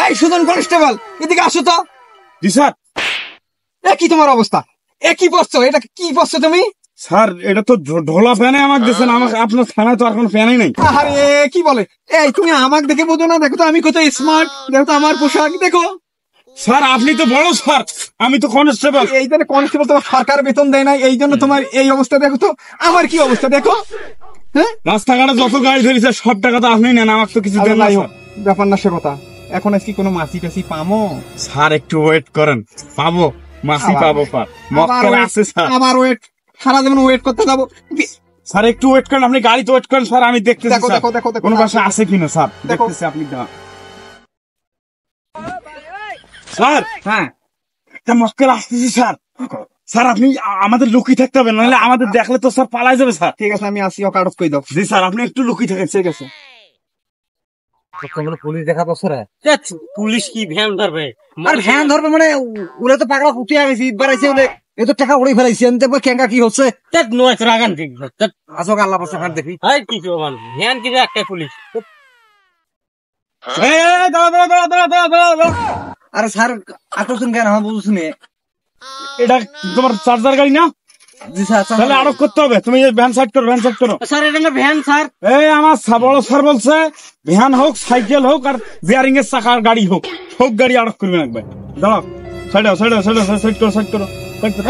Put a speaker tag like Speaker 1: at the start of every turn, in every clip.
Speaker 1: এই সুজন কনস্টেবল, এদিকে আসো তো।
Speaker 2: জি স্যার।
Speaker 1: কি তোমার অবস্থা? কি পড়ছো? এটা কি পড়ছো তুমি?
Speaker 2: স্যার এটা তো ঢোলা ফ্যানে আমাকে দিয়েছেন, আমাকে আপনার থানায় তো আর কোনো ফ্যানই নেই।
Speaker 1: আরে কি বলে? তুমি আমাকে দেখে বোঝো না? দেখো তো আমি কত স্মার্ট, দেখো তো আমার পোশাক দেখো।
Speaker 2: স্যার আপনি তো বড় স্যার, আমি তো কনস্টেবল।
Speaker 1: এই জন্য কনস্টেবল তোমার সরকার বেতন দেয় না, এই জন্য তোমার এই অবস্থা। দেখো তো আমার কি অবস্থা দেখো। হ্যাঁ,
Speaker 2: রাস্তাঘাটে যত গাড়ি ধরেছে সব টাকা তো আপনি নেন, আমাকে তো কিছু দেন না।
Speaker 1: ব্যাপার না সে কথা। এখন আজকে কোনো মাসি টাসি পামো?
Speaker 2: স্যার একটু ওয়েট করেন, পাবো মাসি পাবো। স্যার
Speaker 1: আমার ওয়েট, সারা জীবন ওয়েট করতে যাবো।
Speaker 2: স্যার একটু ওয়েট করেন, আপনি গাড়িতে ওয়েট করেন স্যার, আমি দেখতেছি
Speaker 1: দেখো দেখো দেখো
Speaker 2: কোনো বাসা আছে কিনা স্যার, দেখতেছি। আপনি স্যার
Speaker 1: হ্যাঁ
Speaker 2: একটা মক্কেল আসতেছি স্যার। স্যার আপনি আমাদের লুকিয়ে থাকতে হবে, নাহলে আমাদের দেখলে তো স্যার পালাই যাবে স্যার।
Speaker 1: ঠিক আছে আমি আসি, ওকে আটক করে দাও।
Speaker 2: জি স্যার আপনি একটু লুকিয়ে থাকেন। ঠিক আছে।
Speaker 3: পুলিশ দেখা পাচ্ছে রে?
Speaker 4: পুলিশ কি ভ্যান ধরবে?
Speaker 3: আর ভ্যান ধরবে মানে ওরা তো পাগলা ফুটিয়ে গেছে, ঈদ বাড়াইছে বলে এত টাকা উড়ে ফেলাইছে। কেঙ্কা কি হচ্ছে?
Speaker 4: নয় রাগান ঠিক
Speaker 3: আসো আল্লাহ পাশে হাত দেখি।
Speaker 4: কি ভ্যান কি একটা পুলিশ?
Speaker 3: আরে স্যার আসছেন কেন? হ্যাঁ বুঝছেন,
Speaker 2: এটা তোমার চার্জার গাড়ি না?
Speaker 3: জি স্যার।
Speaker 2: তাহলে আটক করতে হবে। তুমি ভ্যান সাইড করো, ভ্যান সাইড করো।
Speaker 4: স্যার এটা ভ্যান স্যার।
Speaker 2: এই আমার বড় স্যার বলছে ভ্যান হোক, সাইকেল হোক, আর বিয়ারিং এর চাকার গাড়ি হোক, সব গাড়ি আটক করবেন একবার। দাঁড়াও, সাইড সাইড সাইড সাইড করো, সাইড করো, সাইড করো।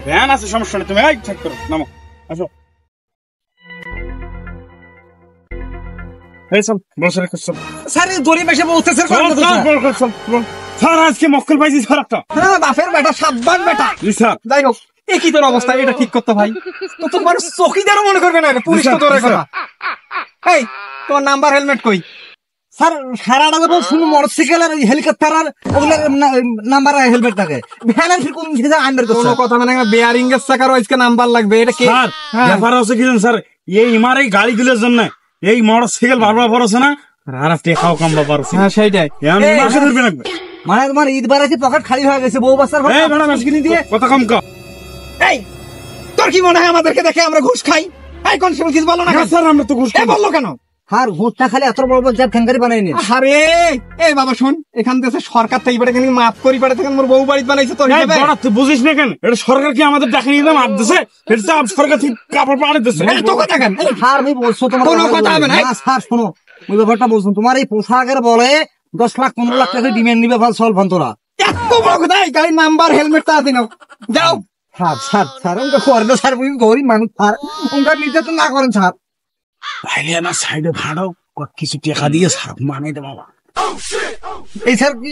Speaker 2: ভ্যান আছে, সমস্যা নেই, তুমি সাইড করো, নামো, আসো।
Speaker 3: স্যার গরিব এসে বলতেছে
Speaker 2: স্যার আজকে মক্কেল পাইছি স্যার একটা।
Speaker 1: বাপের বেটা, সাবধান বেটা।
Speaker 2: জি স্যার।
Speaker 1: যাই হোক, কি তোর অবস্থা? এটা ঠিক করতে ভাই, তো তোমার চকিদারও মনে করবে না, পুলিশ তো তোর কথা। এই তোমার নাম্বার হেলমেট কই?
Speaker 3: স্যার সারা ডাকে তো শুধু মোটরসাইকেল আর হেলিকপ্টার আর ওগুলোর নাম্বার হেলমেট থাকে। ভ্যানের কোন আন্ডার
Speaker 1: কোনো কথা মানে বেয়ারিং এর চাকার আজকে নাম্বার লাগবে। এটা কি
Speaker 2: স্যার? ব্যাপার হচ্ছে কি স্যার, এই আমার এই গাড়িগুলোর জন্য এই মোটরসাইকেল বারবার পড়ছে না, আর টেকাও কম বাবার।
Speaker 1: হ্যাঁ সেইটাই
Speaker 3: মানে তোমার ঈদ বাড়াইছে, পকেট খালি হয়ে গেছে, বউ বাচ্চার দিয়ে
Speaker 2: কথা কম কম।
Speaker 1: এই তোর কি মনে হয় আমাদেরকে দেখে আমরা ঘুষ খাই? এই কনস্টেবল কিছু বলো না
Speaker 2: স্যার, আমরা তো ঘুষ খাই।
Speaker 1: বললো কেন?
Speaker 3: আর ঘুষটা খালি এত বড় বড় ঠ্যাঙ্কারি বানাই নি।
Speaker 1: আরে এই বাবা শোন, এখান থেকে সরকার থেকে এবারে খালি মাফ করি পারে থেকে মোর বউ বাড়ি বানাইছে তোর হিসেবে।
Speaker 2: তুই বুঝিস না কেন? এটা সরকার কি আমাদের টাকা নিয়ে মাপ দিছে? এটা সরকার থেকে কাপড় পাড়ে দিছে।
Speaker 1: তো কথা কেন?
Speaker 3: স্যার আমি বলছো তোমার
Speaker 1: কোনো কথা হবে না।
Speaker 3: স্যার শোনো, ওই ব্যাপারটা বলছো, তোমার এই পোশাকের বলে 10 লাখ 15 লাখ টাকা ডিমান্ড নিবে সলভান তোরা।
Speaker 1: এত বড় কথা? এই গাড়ির নাম্বার হেলমেট তা দিন, যাও।
Speaker 3: স্যার স্যার স্যার ওটা করে না স্যার, গরিব মানুষ স্যার, ওটা নিতে তো না করেন স্যার।
Speaker 2: তাইলে না সাইডে ভাড়াও কিছু টাকা দিয়ে স্যার মানে দে বাবা।
Speaker 3: এই স্যার কি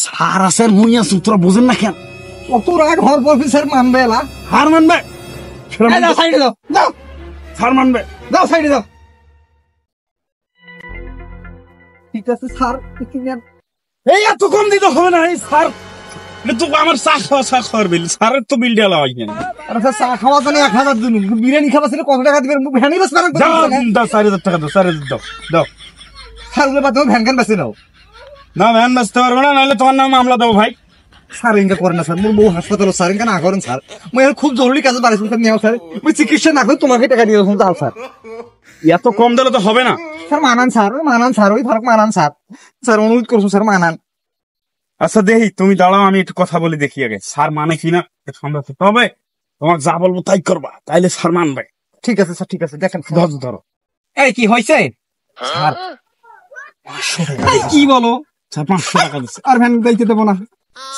Speaker 2: স্যার আছে মুইয়া তোরা বুঝেন না কেন?
Speaker 3: কত রাগ হওয়ার পর স্যার মানবে এলা?
Speaker 2: হার মানবে?
Speaker 1: যাও সাইডে যাও, যাও
Speaker 2: স্যার মানবে,
Speaker 1: যাও সাইডে যাও।
Speaker 3: ঠিক আছে স্যার,
Speaker 2: এই এত কম দিতে হবে না। এই স্যার তো আমার চা খাওয়ার বিল, স্যারের তো বিল দেওয়া হয় না।
Speaker 3: আরে স্যার চা খাওয়া তো 1000 দিন, বিরিয়ানি খাওয়া ছিল কত টাকা দিবেন? ভ্যানই বাস করেন।
Speaker 2: দাও 4000 টাকা দাও, 4000 দাও দাও।
Speaker 3: স্যার ওগুলো বাদ দাও, ভ্যান কেন বেঁচে নাও।
Speaker 2: না ভ্যান বাঁচতে পারবে না, নাহলে তোমার নামে মামলা দেবো ভাই।
Speaker 3: স্যার ইনকা করেন না স্যার, মোর বউ হাসপাতাল, স্যার ইনকা না করেন স্যার। মুই খুব জরুরি কাজে বাড়ি স্যার নিও স্যার, মুই চিকিৎসা না করে তোমাকে টাকা দিয়ে দাও স্যার।
Speaker 2: এত কম দিলে তো হবে না
Speaker 3: স্যার। মানান স্যার, মানান স্যার, ওই ফারক মানান স্যার। স্যার অনুরোধ করছো স্যার, মানান।
Speaker 2: আচ্ছা দেখি, তুমি দাঁড়াও, আমি একটু কথা বলে দেখি আগে স্যার মানে কিনা। তবে তোমার যা বলবো তাই করবা, তাইলে স্যার মানবে।
Speaker 3: ঠিক আছে স্যার, ঠিক আছে, দেখেন
Speaker 2: ধরো।
Speaker 1: এই কি হয়েছে?
Speaker 2: স্যার 500 টাকা।
Speaker 1: কি বলো?
Speaker 2: স্যার 500 টাকা দিচ্ছে।
Speaker 1: আর ভ্যান যাইতে দেবো না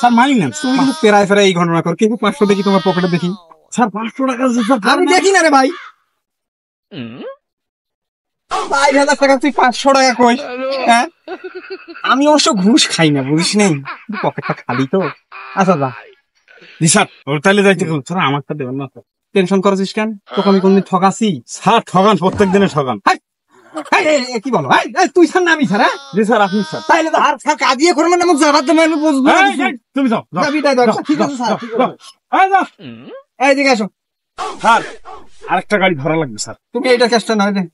Speaker 2: স্যার মানি না।
Speaker 1: তুমি কিন্তু পেরায় ফেরায় এই ঘটনা কর। কিন্তু 500 দেখি তোমার পকেটে দেখি।
Speaker 2: স্যার 500 টাকা দিচ্ছে স্যার।
Speaker 1: আমি দেখি না রে ভাই। 5000 টাকা তুই 500 টাকা কই? হ্যাঁ, আমি অবশ্য ঘুষ খাই না, বুঝিস নেই, পকেটটা খালি তো। আচ্ছা যা।
Speaker 2: জি স্যার, ওর তাইলে যাইতে গেল স্যার, আমারটা দেবেন না স্যার।
Speaker 1: টেনশন করছিস কেন? তোকে আমি কোনদিন ঠকাছি?
Speaker 2: স্যার ঠগান, প্রত্যেক দিনে ঠগান।
Speaker 1: কি বলো? তুই স্যার না আমি স্যার? হ্যাঁ
Speaker 2: জি স্যার, আপনি স্যার।
Speaker 1: তাইলে
Speaker 3: আর স্যার কাজিয়ে করবেন না, আমাকে জানাতে আমি বুঝবো।
Speaker 2: তুমি যাও।
Speaker 3: ঠিক আছে স্যার।
Speaker 1: এই দিকে আসো
Speaker 2: স্যার, আরেকটা গাড়ি ধরা লাগবে স্যার।
Speaker 1: তুমি। এইটা চেষ্টা নয় রে,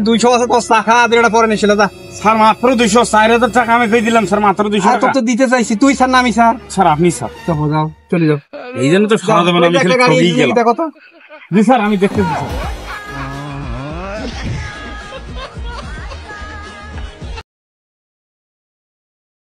Speaker 1: 200 আছে, 10 টাকা এটা পরে নিছিল। যা
Speaker 2: স্যার মাত্র 200, 4000 টাকা আমি কই দিলাম স্যার, মাত্র 200 টাকা
Speaker 1: তো দিতে চাইছি। তুই স্যার না আমি স্যার?
Speaker 2: স্যার আপনি স্যার।
Speaker 1: চলো যাও, চলে যাও।
Speaker 2: এই জন্য তো সারা দেবেন, আমি খালি ঠগেই গেলাম।
Speaker 1: দেখো তো।
Speaker 2: জি স্যার, আমি দেখতেছি স্যার।